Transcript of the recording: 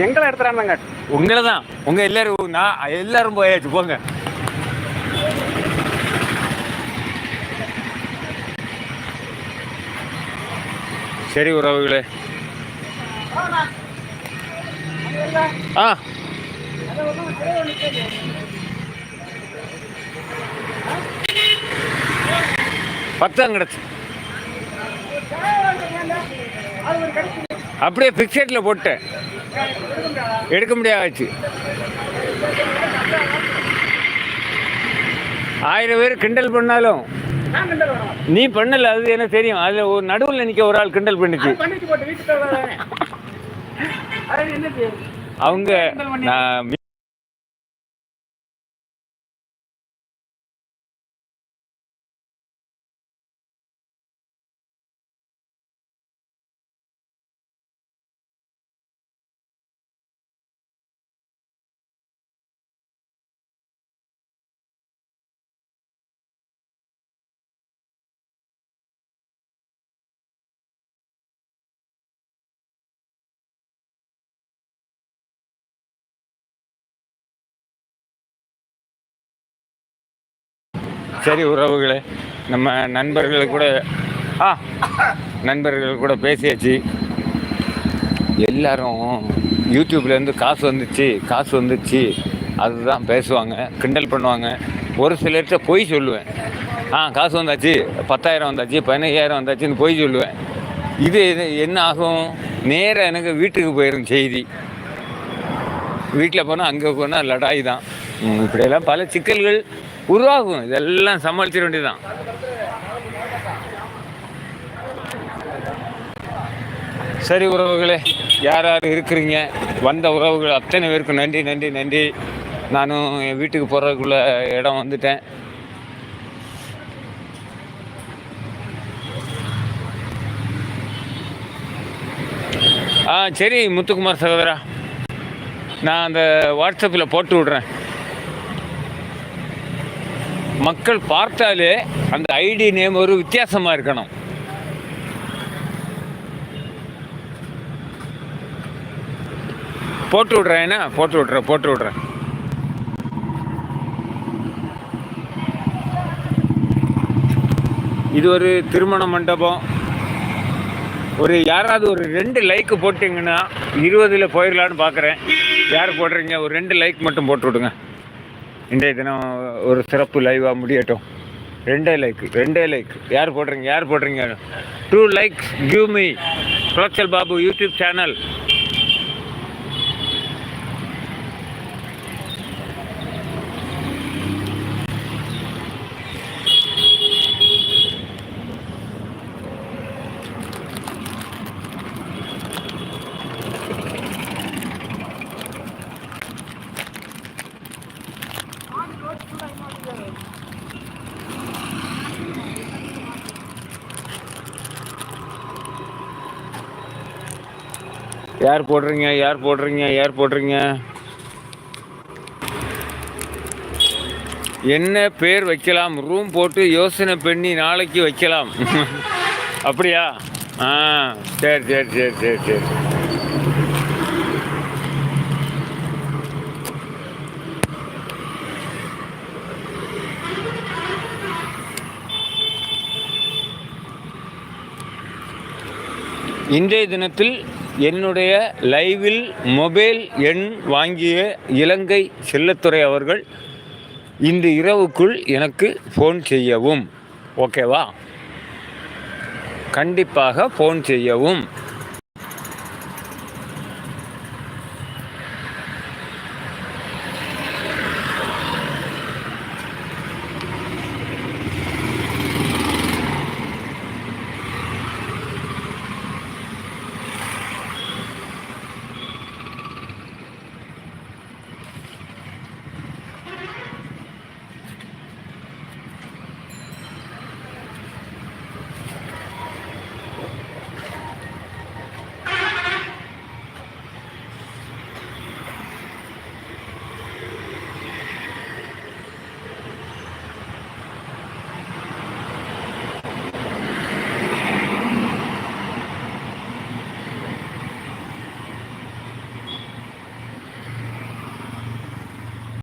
எங்களை எடுத்துறாங்க. உங்களை தான். உங்கள் எல்லாரும் எல்லாரும் போயாச்சு, போங்க. சரி உறவுகளே. ஆ பத்தாம் கிடச்சி அப்படியே ஃபிக்ஸடில் போட்டேன், எடுக்க முடியாச்சு. 1000 பேர் கிண்டல் பண்ணாலும் நீ பண்ணல, அது எனக்கு தெரியும். அதுல ஒரு நடுவில் நிற்க ஒரு ஆள் கிண்டல் பண்ணிச்சு. அவங்க சரி உறவுகளே, நம்ம நண்பர்கள் கூட பேசியாச்சு. எல்லாரும் யூடியூப்லேருந்து காசு வந்துச்சு அதுதான் பேசுவாங்க, கிண்டல் பண்ணுவாங்க. ஒரு சிலர்கிட்ட பொய் சொல்லுவேன். காசு வந்தாச்சு, 10,000 வந்தாச்சு, 15,000 வந்தாச்சுன்னு பொய் சொல்லுவேன். இது என்ன ஆகும், நேராக எனக்கு வீட்டுக்கு போயிடும் செய்தி. வீட்டில் போனால் அங்கே போனால் லடாய் தான். இப்படியெல்லாம் பல சிக்கல்கள் உருவாகும். இதெல்லாம் சமாளிச்சிட வேண்டியதுதான். சரி உறவுகளே, யார் இருக்கிறீங்க, வந்த உறவுகள் அத்தனை பேருக்கும் நன்றி நன்றி நன்றி. நானும் என் வீட்டுக்கு போகிறதுக்குள்ள இடம் வந்துட்டேன். சரி முத்துக்குமார் சகோதரா, நான் அந்த வாட்ஸ்அப்பில் போட்டு விட்றேன். மக்கள் பார்த்தாலே அந்த ஐடி நேம் ஒரு வித்தியாசமாக இருக்கணும். போட்டு விட்றேன். இது ஒரு திருமண மண்டபம். யாராவது ஒரு 2 லைக் போட்டிங்கன்னா 20ல் போயிடலான்னு பார்க்குறேன். யார் போடுறீங்க? ஒரு 2 லைக் மட்டும் போட்டு விடுங்க. இன்றைய தினம் ஒரு சிறப்பு லைவாக முடியட்டும். 2 லைக் யார் போடுறீங்க? 2 likes give me Kulachal Babu YouTube channel. யார் போடுறீங்க? என்ன பேர் வைக்கலாம்? ரூம் போட்டு யோசனை பண்ணி நாளைக்கு வைக்கலாம். அப்படியா? சரி. இன்றைய தினத்தில் என்னுடைய லைவில் மொபைல் எண் வாங்கிய இலங்கை செல்லத்துறை அவர்கள் இன்று இரவுக்குள் எனக்கு ஃபோன் செய்யவும். ஓகேவா? கண்டிப்பாக ஃபோன் செய்யவும்.